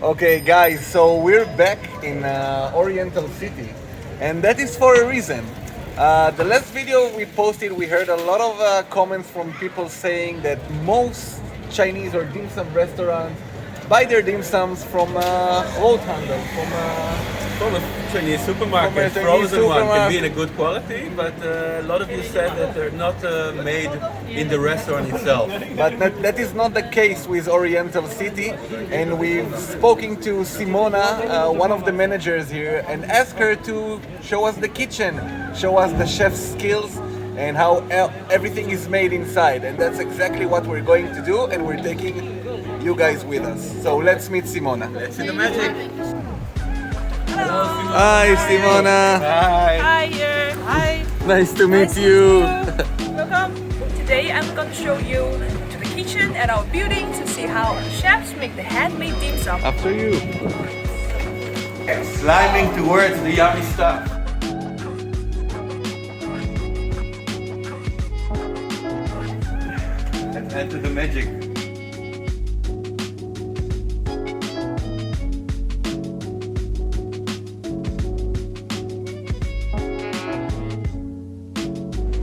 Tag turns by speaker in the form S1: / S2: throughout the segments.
S1: Okay, guys, so we're back in Oriental City, and that is for a reason. The last video we posted, we heard a lot of comments from people saying that most Chinese or dim sum restaurants buy their dim sums from Wonton,
S2: From a Chinese supermarket,
S1: Chinese
S2: frozen one can be
S1: supermarket.
S2: in a good quality, but a lot of you said that they're not made in the restaurant itself.
S1: but that is not the case with Oriental City. And we've spoken to Simona, one of the managers here, and asked her to show us the kitchen, show us the chef's skills, and how everything is made inside. And that's exactly what we're going to do, and we're taking you guys with us. So let's meet Simona.
S2: Let's see the magic.
S1: Hi, Simona.
S2: Hi.
S3: Hi.
S1: Nice to meet
S3: Nice to
S1: you.
S3: meet you. Welcome. Today I'm going to show you to the kitchen at our building to see how our chefs make the handmade dim sum.
S1: After you.
S2: Sliding towards the yummy stuff. Let's add to the magic.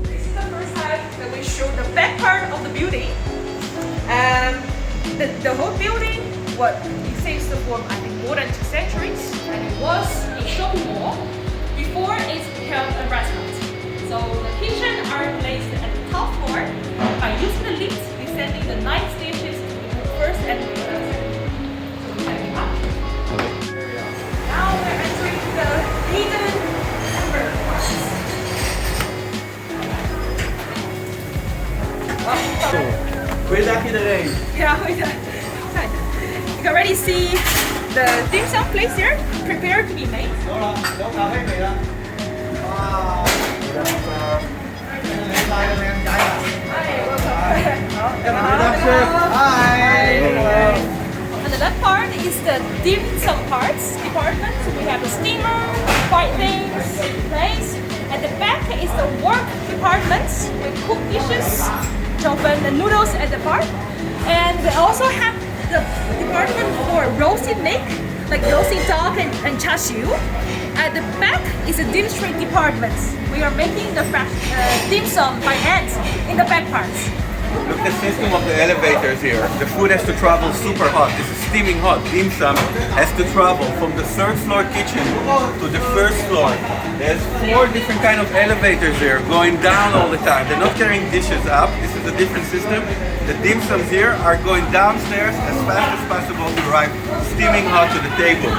S3: This is the first time that we show the back part of the building. And the whole building, it seems to form, I think, more than 2 centuries. And it was a shopping mall before it became a restaurant. So the kitchen are placed at the top floor. By using the lift, descending the 9 stages to the first and the second. So we have it up. Now we're entering the hidden number parts.
S2: Goeiedag iedereen.
S3: Yeah, you can already see the dim sum placed here, prepared to be made. And the left part is the dim sum parts department. We have the steamer, fried things, plates. At the back is the work department with cooked dishes, chopping the noodles at the part. And we also have the department for roasted meat, like roasted dog and char siu. At the back is the dim street department. We are making the fresh dim sum by hand in the back parts.
S2: Look at the system of the elevators here. The food has to travel super hot. This is steaming hot. Dim sum has to travel from the 3rd floor kitchen to the 1st floor. There's 4 different kind of elevators here going down all the time. They're not carrying dishes up. This is a different system. The dim sums here are going downstairs as fast as possible to arrive steaming hot to the table.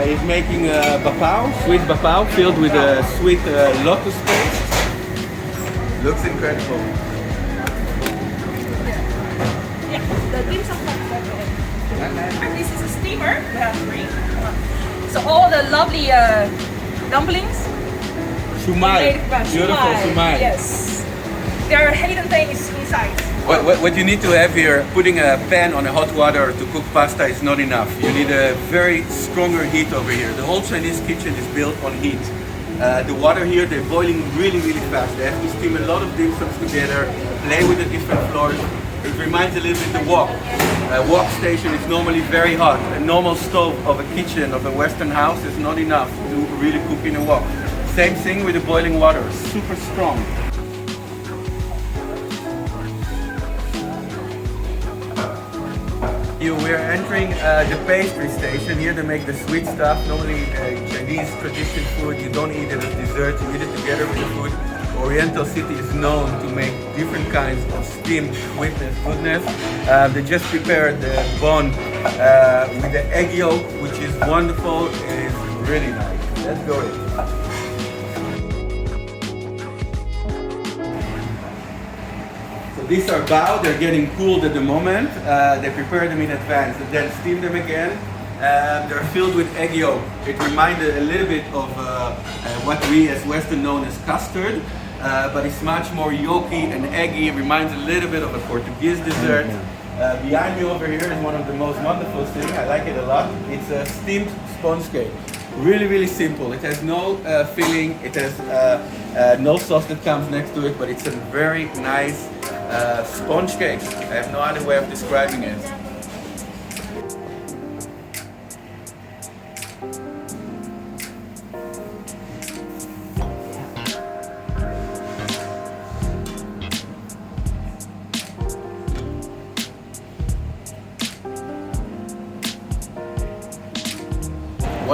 S2: He's making bapao, sweet bapao filled with a sweet lotus paste. Looks incredible.
S3: Yeah, the dim sum parts. And this is a steamer. We have 3. So all the lovely dumplings.
S2: Shumai,
S3: made from
S2: beautiful shumai.
S3: Yes. There are hidden things inside.
S2: What you need to have here, putting a pan on a hot water to cook pasta is not enough. You need a very stronger heat over here. The whole Chinese kitchen is built on heat. The water here, they're boiling really, really fast. They have to steam a lot of dim sums together, play with the different floors. It reminds a little bit of the wok. A wok station is normally very hot. A normal stove of a kitchen of a Western house is not enough to really cook in a wok. Same thing with the boiling water, super strong. We're entering the pastry station. Here they make the sweet stuff. Normally Chinese tradition food, you don't eat it as dessert, you eat it together with the food. Oriental City is known to make different kinds of steamed sweetness, goodness. They just prepared the bun with the egg yolk, which is wonderful. It is really nice. Let's go in. These are bao, they're getting cooled at the moment. They prepare them in advance and then steam them again. They're filled with egg yolk. It reminded a little bit of what we as Western known as custard, but it's much more yolky and eggy. It reminds a little bit of a Portuguese dessert. Behind me over here is one of the most wonderful things. I like it a lot. It's a steamed sponge cake. Really, really simple. It has no filling. It has no sauce that comes next to it, but it's a very nice sponge cake. I have no other way of describing it. One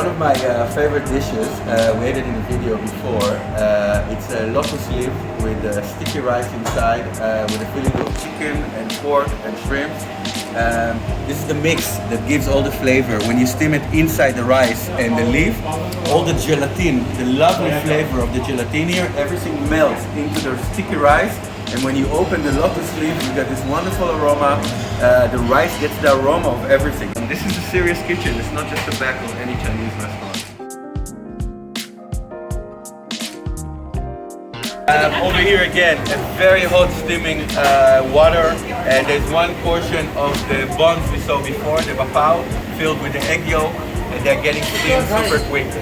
S2: of my favorite dishes, we ate it in the video before, it's a lotus leaf with sticky rice inside, with a filling of chicken and pork and shrimp. This is the mix that gives all the flavor. When you steam it inside the rice and the leaf, all the gelatin, the lovely flavor of the gelatin here, everything melts into the sticky rice. And when you open the lotus leaf, you get this wonderful aroma. The rice gets the aroma of everything. And this is a serious kitchen. It's not just the back of any Chinese restaurant. Over here again, a very hot steaming water. And there's one portion of the buns we saw before, the bapao, filled with the egg yolk. And they're getting steamed super quick.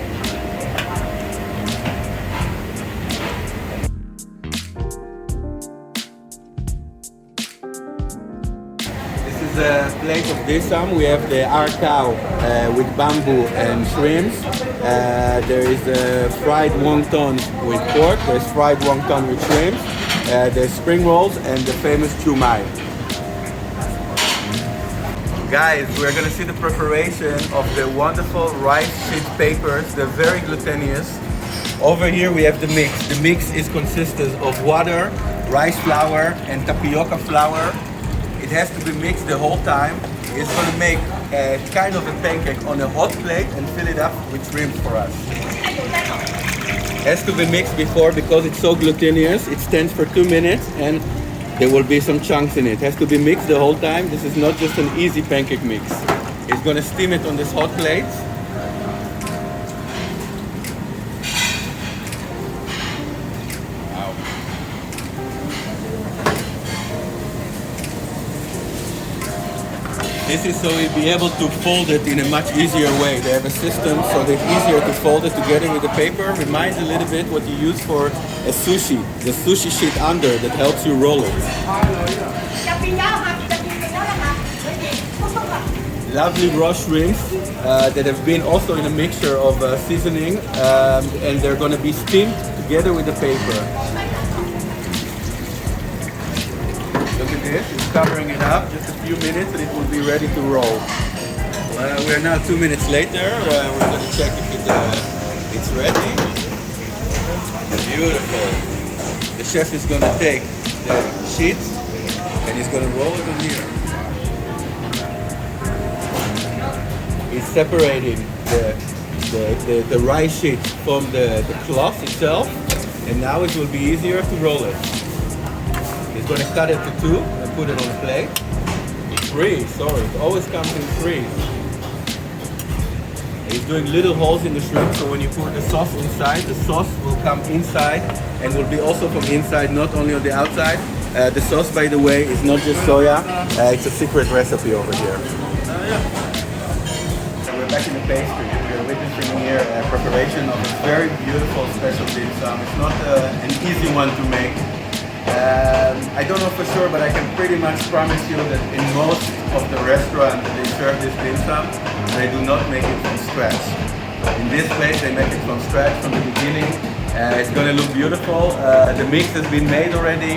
S2: A plate of dim sum. We have the cow with bamboo and shrimps. There is fried wonton with pork. There's fried wonton with shrimps. There's spring rolls and the famous chumai. Guys, we're gonna see the preparation of the wonderful rice sheet papers. They're very glutinous. Over here we have the mix. The mix is consisted of water, rice flour, and tapioca flour. It has to be mixed the whole time. It's going to make kind of a pancake on a hot plate and fill it up with shrimp for us. It has to be mixed before because it's so glutinous. It stands for 2 minutes and there will be some chunks in it. It has to be mixed the whole time. This is not just an easy pancake mix. It's going to steam it on this hot plate. This is so you'll be able to fold it in a much easier way. They have a system so that it's easier to fold it together with the paper. Reminds a little bit what you use for a sushi. The sushi sheet under that helps you roll it. Lovely raw shrimps that have been also in a mixture of seasoning and they're going to be steamed together with the paper. Look at this, it's covering it up, just a few minutes and it will be ready to roll. We're now 2 minutes later, we're going to check if it's ready. Beautiful. The chef is going to take the sheet and he's going to roll it on here. He's separating the rice sheet from the cloth itself and now it will be easier to roll it. He's going to cut it to 2 and put it on a plate. 3, sorry, it always comes in 3. He's doing little holes in the shrimp, so when you pour the sauce inside, the sauce will come inside and will be also from inside, not only on the outside. The sauce, by the way, is not just soya, it's a secret recipe over here. So we're back in the pastry. We're witnessing here preparation of a very beautiful special dim sum. It's not an easy one to make. I don't know for sure, but I can pretty much promise you that in most of the restaurants that they serve this dim sum, they do not make it from scratch. In this place, they make it from scratch from the beginning. It's going to look beautiful. The mix has been made already.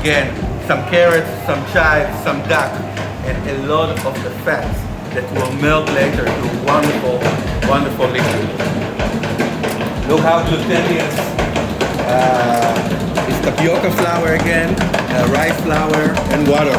S2: Again, some carrots, some chives, some duck, and a lot of the fats that will melt later to a wonderful, wonderful liquid. Look how glutinous. It's tapioca flour again, rice flour, and water.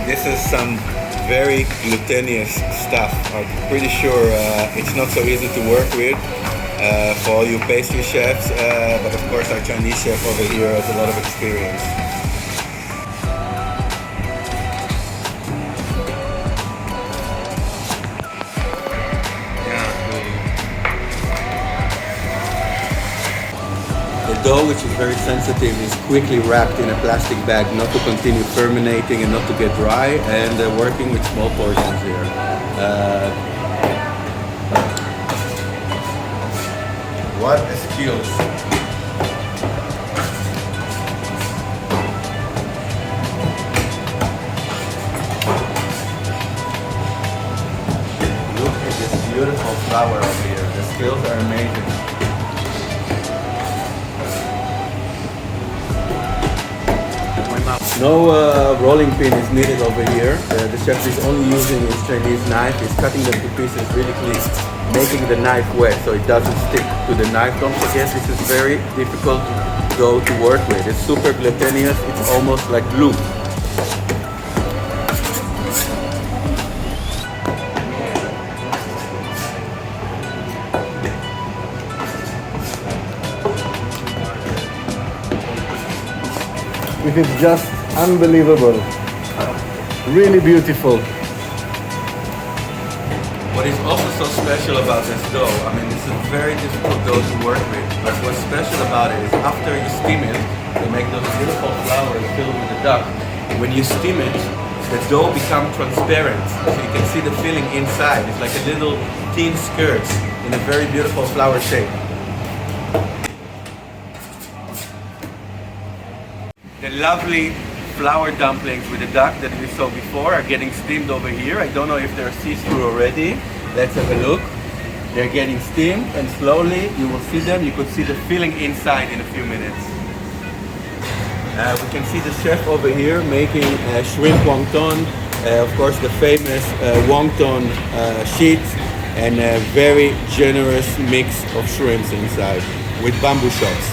S2: This is some very glutinous stuff. I'm pretty sure it's not so easy to work with for all you pastry chefs, but of course our Chinese chef over here has a lot of experience. dough, which is very sensitive, is quickly wrapped in a plastic bag, not to continue fermenting and not to get dry, and working with small portions here. What a skills! Look at this beautiful flour over here. The skills are amazing. No rolling pin is needed over here. The chef is only using his Chinese knife. He's cutting them to pieces really clean, making the knife wet so it doesn't stick to the knife. Don't forget, this is very difficult dough to work with. It's super glutinous. It's almost like glue.
S1: It is just unbelievable. Really beautiful.
S2: What is also so special about this dough, I mean, this is a very difficult dough to work with, but what's special about it is after you steam it, to make those beautiful flowers filled with the duck, when you steam it, the dough becomes transparent, so you can see the filling inside. It's like a little thin skirt in a very beautiful flower shape. The lovely flour dumplings with the duck that we saw before are getting steamed over here. I don't know if they're see-through already. Let's have a look. They're getting steamed, and slowly you will see them. You could see the filling inside in a few minutes. We can see the chef over here making shrimp wonton, of course the famous wonton sheet, and a very generous mix of shrimps inside with bamboo shots.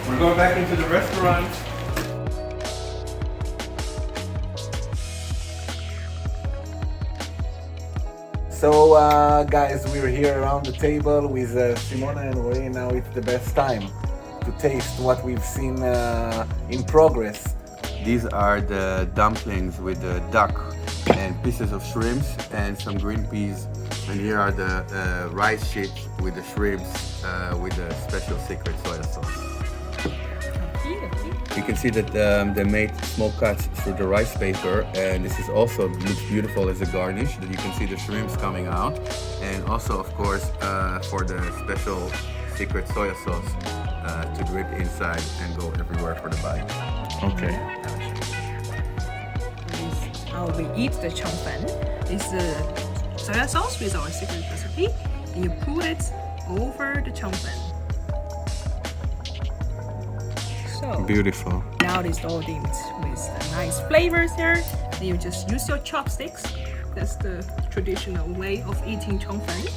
S2: We're going back into the restaurant.
S1: So guys, we're here around the table with Simona and Roy. Now it's the best time to taste what we've seen in progress.
S2: These are the dumplings with the duck and pieces of shrimps and some green peas. And here are the rice sheets with the shrimps with the special secret soy sauce. You can see that they made small cuts through the rice paper, and this is also looks beautiful as a garnish. That you can see the shrimps coming out, and also of course for the special secret soy sauce to drip inside and go everywhere for the bite.
S1: Okay.
S3: This is how we eat the chongfen. This is the soy sauce with our secret recipe. And you put it over the chongfen. So
S2: Beautiful.
S3: now it's all dipped with nice flavors here. Then you just use your chopsticks. That's the traditional way of eating chongfen.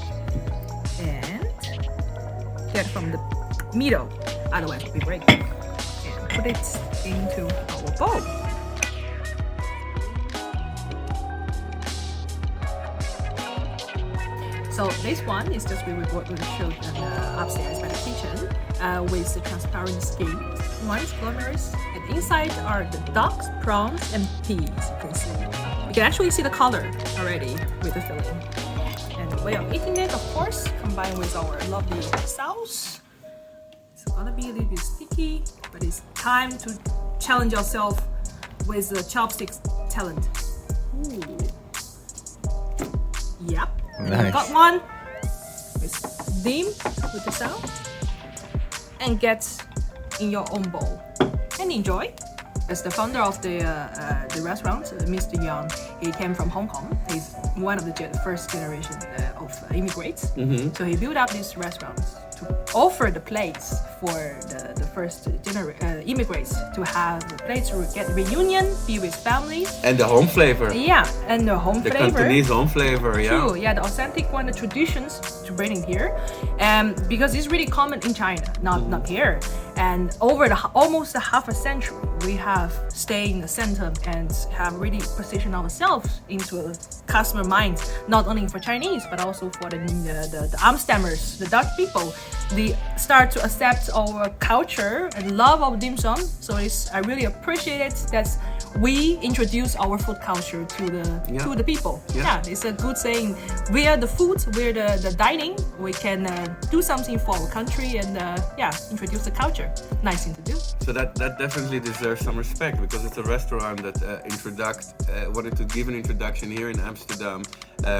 S3: And get from the middle, otherwise it will be break. And put it into our bowl. So this one is just what we showed in the upstairs by the kitchen with the transparent skin. One is glamorous, and inside are the ducks, prawns, and peas. You can see. You can actually see the color already with the filling. And the way of eating it, of course, combined with our lovely sauce. It's gonna be a little bit sticky, but it's time to challenge yourself with the chopsticks talent. Ooh. Yep.
S1: Nice.
S3: Got one. With dim with the sauce, and get in your own bowl and enjoy. As the founder of the restaurant, Mr. Yang, he came from Hong Kong. He's one of the first generation of immigrants. So he built up this restaurant to offer the place for the first immigrants to have a place to get reunion, be with family.
S2: And the home flavor.
S3: Yeah, and the home
S2: The
S3: flavor.
S2: Cantonese home flavor, yeah.
S3: True, yeah, the authentic one, the traditions to bring it here, because it's really common in China, not here. And over almost a half a century, we have stayed in the center and have really positioned ourselves into a customer mind, not only for Chinese but also for the Amsterdammers, the Dutch people. They start to accept our culture and love of dim sum. So I really appreciate it that we introduce our food culture to the people. Yeah, it's a good saying. Where the food, where the dining, we can do something for our country and introduce the culture. Nice thing to do.
S2: So that definitely deserves some respect because it's a restaurant that wanted to give an introduction here in Amsterdam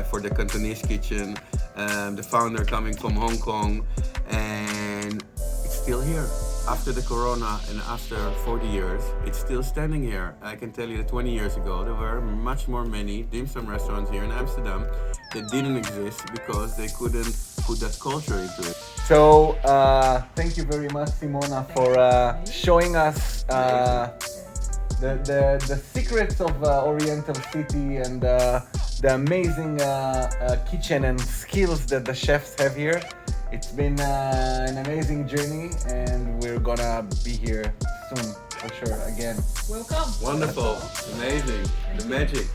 S2: for the Cantonese kitchen. The founder coming from Hong Kong, and it's still here. After the corona and after 40 years, it's still standing here. I can tell you that 20 years ago, there were much more many dim sum restaurants here in Amsterdam that didn't exist because they couldn't put that culture into it.
S1: So thank you very much, Simona, for showing us the secrets of Oriental City and the amazing kitchen and skills that the chefs have here. It's been an amazing journey, and we're gonna be here soon, for sure, again.
S3: Welcome.
S2: Wonderful, amazing, the magic.